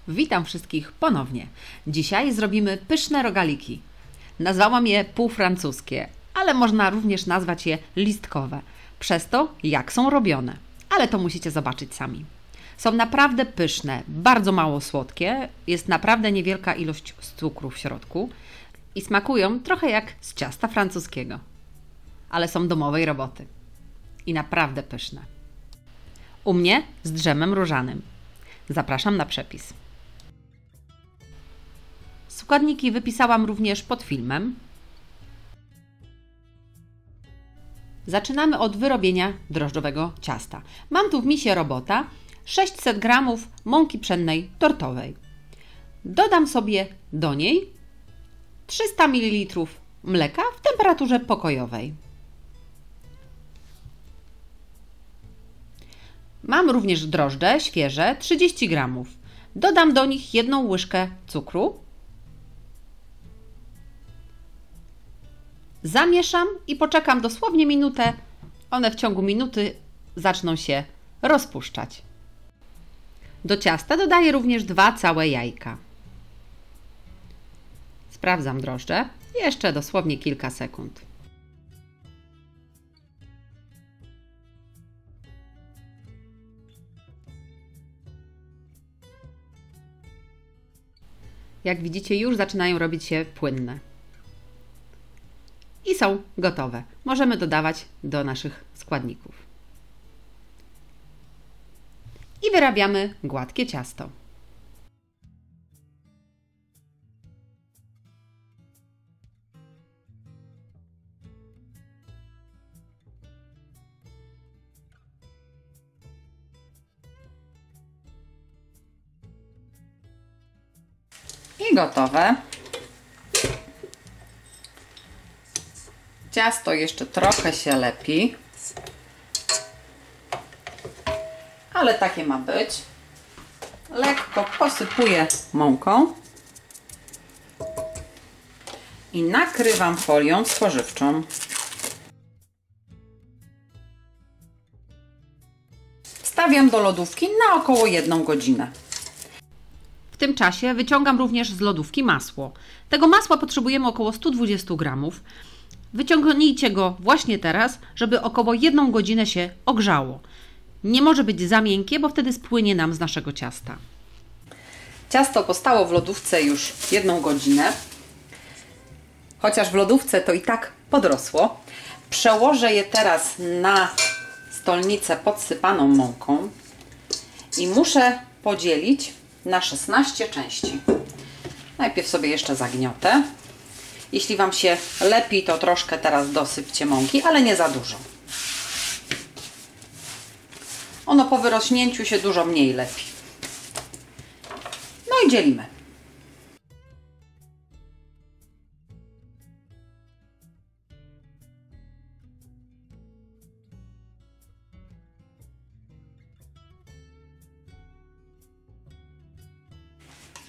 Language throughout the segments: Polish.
Witam wszystkich ponownie. Dzisiaj zrobimy pyszne rogaliki. Nazwałam je półfrancuskie, ale można również nazwać je listkowe. Przez to, jak są robione. Ale to musicie zobaczyć sami. Są naprawdę pyszne, bardzo mało słodkie, jest naprawdę niewielka ilość cukru w środku i smakują trochę jak z ciasta francuskiego. Ale są domowej roboty. I naprawdę pyszne. U mnie z drzemem różanym. Zapraszam na przepis. Składniki wypisałam również pod filmem. Zaczynamy od wyrobienia drożdżowego ciasta. Mam tu w misie robota 600 g mąki pszennej tortowej. Dodam sobie do niej 300 ml mleka w temperaturze pokojowej. Mam również drożdże świeże 30 g. Dodam do nich 1 łyżkę cukru. Zamieszam i poczekam dosłownie minutę. One w ciągu minuty zaczną się rozpuszczać. Do ciasta dodaję również 2 całe jajka. Sprawdzam drożdże. Jeszcze dosłownie kilka sekund. Jak widzicie, już zaczynają robić się płynne. I są gotowe. Możemy dodawać do naszych składników. I wyrabiamy gładkie ciasto. I gotowe. Ciasto jeszcze trochę się lepi, ale takie ma być. Lekko posypuję mąką i nakrywam folią spożywczą. Wstawiam do lodówki na około 1 godzinę. W tym czasie wyciągam również z lodówki masło. Tego masła potrzebujemy około 120 g. Wyciągnijcie go właśnie teraz, żeby około 1 godzinę się ogrzało. Nie może być za miękkie, bo wtedy spłynie nam z naszego ciasta. Ciasto postało w lodówce już 1 godzinę. Chociaż w lodówce to i tak podrosło. Przełożę je teraz na stolnicę podsypaną mąką i muszę podzielić na 16 części. Najpierw sobie jeszcze zagniotę. Jeśli Wam się lepi, to troszkę teraz dosypcie mąki, ale nie za dużo. Ono po wyrośnięciu się dużo mniej lepi. No i dzielimy.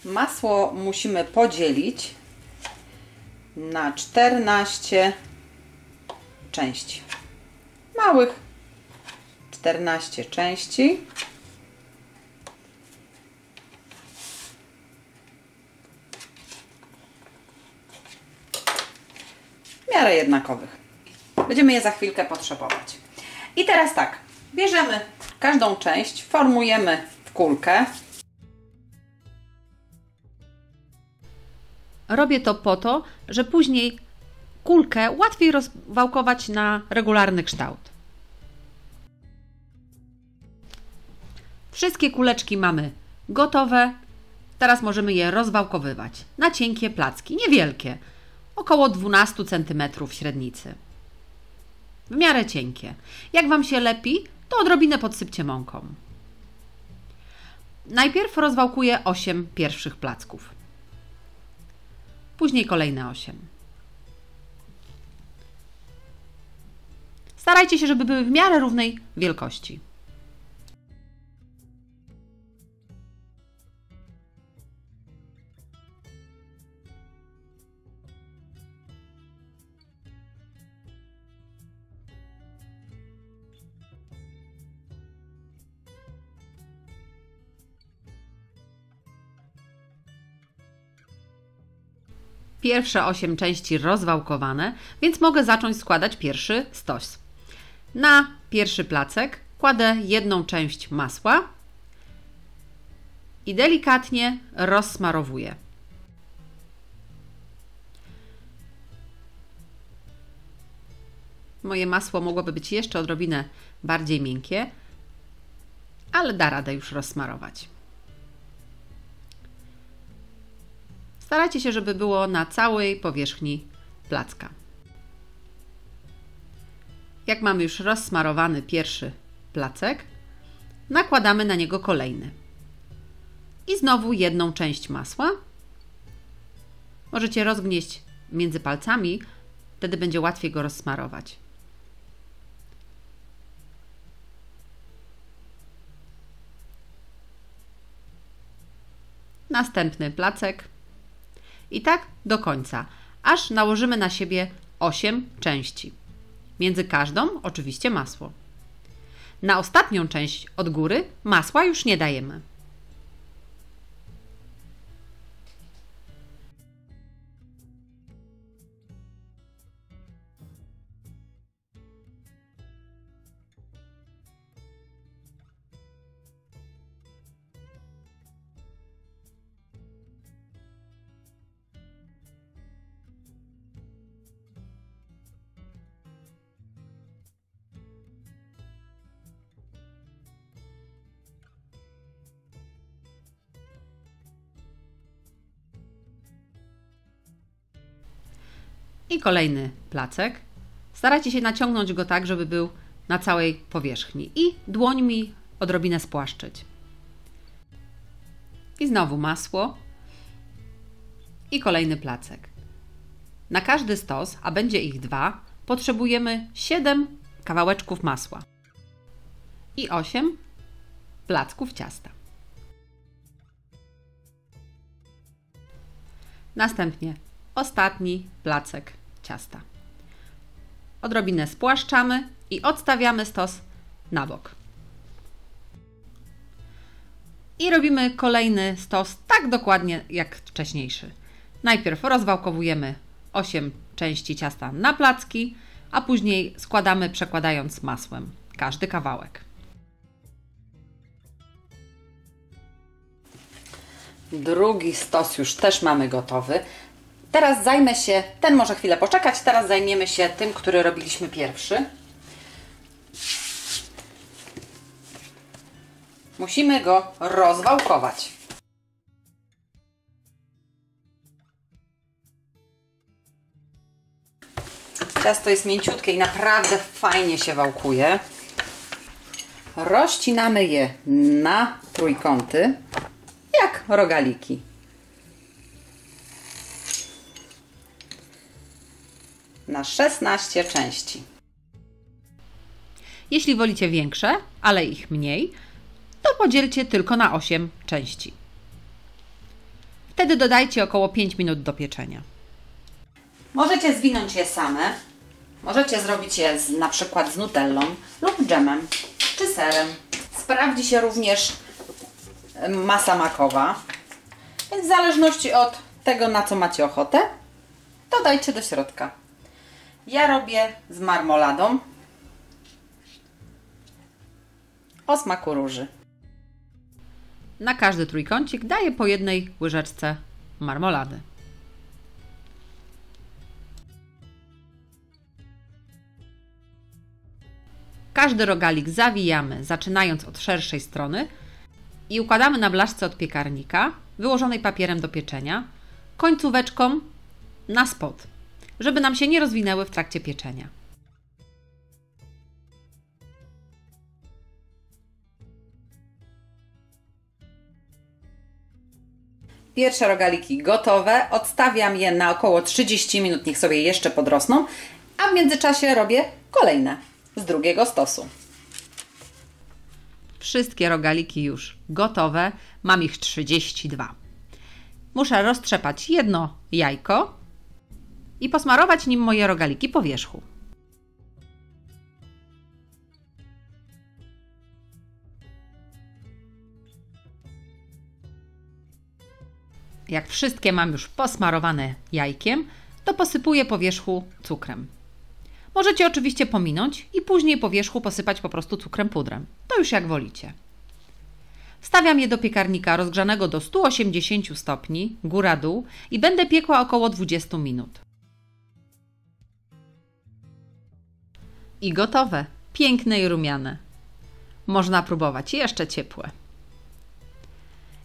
Masło musimy podzielić na 14 części. Małych 14 części. W miarę jednakowych. Będziemy je za chwilkę potrzebować. I teraz tak, bierzemy każdą część, formujemy w kulkę. Robię to po to, że później kulkę łatwiej rozwałkować na regularny kształt. Wszystkie kuleczki mamy gotowe. Teraz możemy je rozwałkowywać na cienkie placki, niewielkie, około 12 cm średnicy. W miarę cienkie. Jak Wam się lepi, to odrobinę podsypcie mąką. Najpierw rozwałkuję 8 pierwszych placków. Później kolejne 8. Starajcie się, żeby były w miarę równej wielkości. pierwsze 8 części rozwałkowane, więc mogę zacząć składać pierwszy stos. Na pierwszy placek kładę jedną część masła i delikatnie rozsmarowuję. Moje masło mogłoby być jeszcze odrobinę bardziej miękkie, ale da radę już rozsmarować. Starajcie się, żeby było na całej powierzchni placka. Jak mamy już rozsmarowany pierwszy placek, nakładamy na niego kolejny. I znowu jedną część masła. Możecie rozgnieść między palcami, wtedy będzie łatwiej go rozsmarować. Następny placek. I tak do końca, aż nałożymy na siebie 8 części. Między każdą oczywiście masło. Na ostatnią część od góry masła już nie dajemy. I kolejny placek. Starajcie się naciągnąć go tak, żeby był na całej powierzchni i dłońmi odrobinę spłaszczyć. I znowu masło i kolejny placek. Na każdy stos, a będzie ich 2, potrzebujemy 7 kawałeczków masła i 8 placków ciasta. Następnie ostatni placek ciasta. Odrobinę spłaszczamy i odstawiamy stos na bok. I robimy kolejny stos tak dokładnie jak wcześniejszy. Najpierw rozwałkowujemy 8 części ciasta na placki, a później składamy, przekładając masłem każdy kawałek. Drugi stos już też mamy gotowy. Teraz zajmę się, ten może chwilę poczekać, teraz zajmiemy się tym, który robiliśmy pierwszy. Musimy go rozwałkować. Ciasto jest mięciutkie i naprawdę fajnie się wałkuje. Rozcinamy je na trójkąty, jak rogaliki. Na 16 części. Jeśli wolicie większe, ale ich mniej, to podzielcie tylko na 8 części. Wtedy dodajcie około 5 minut do pieczenia. Możecie zwinąć je same. Możecie zrobić je na przykład z nutellą lub dżemem czy serem. Sprawdzi się również masa makowa. Więc w zależności od tego, na co macie ochotę, dodajcie do środka. Ja robię z marmoladą o smaku róży. Na każdy trójkącik daję po jednej łyżeczce marmolady. Każdy rogalik zawijamy, zaczynając od szerszej strony i układamy na blaszce od piekarnika, wyłożonej papierem do pieczenia, końcóweczką na spod, żeby nam się nie rozwinęły w trakcie pieczenia. Pierwsze rogaliki gotowe, odstawiam je na około 30 minut, niech sobie jeszcze podrosną, a w międzyczasie robię kolejne z drugiego stosu. Wszystkie rogaliki już gotowe, mam ich 32. Muszę roztrzepać jedno jajko i posmarować nim moje rogaliki po wierzchu. Jak wszystkie mam już posmarowane jajkiem, to posypuję po wierzchu cukrem. Możecie oczywiście pominąć i później po wierzchu posypać po prostu cukrem pudrem. To już jak wolicie. Wstawiam je do piekarnika rozgrzanego do 180 stopni, góra-dół i będę piekła około 20 minut. I gotowe, piękne i rumiane. Można próbować jeszcze ciepłe.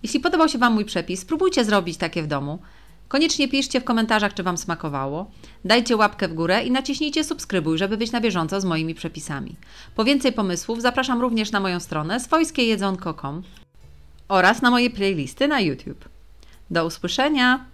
Jeśli podobał się Wam mój przepis, spróbujcie zrobić takie w domu. Koniecznie piszcie w komentarzach, czy Wam smakowało. Dajcie łapkę w górę i naciśnijcie subskrybuj, żeby być na bieżąco z moimi przepisami. Po więcej pomysłów zapraszam również na moją stronę swojskiejedzonko.com oraz na moje playlisty na YouTube. Do usłyszenia!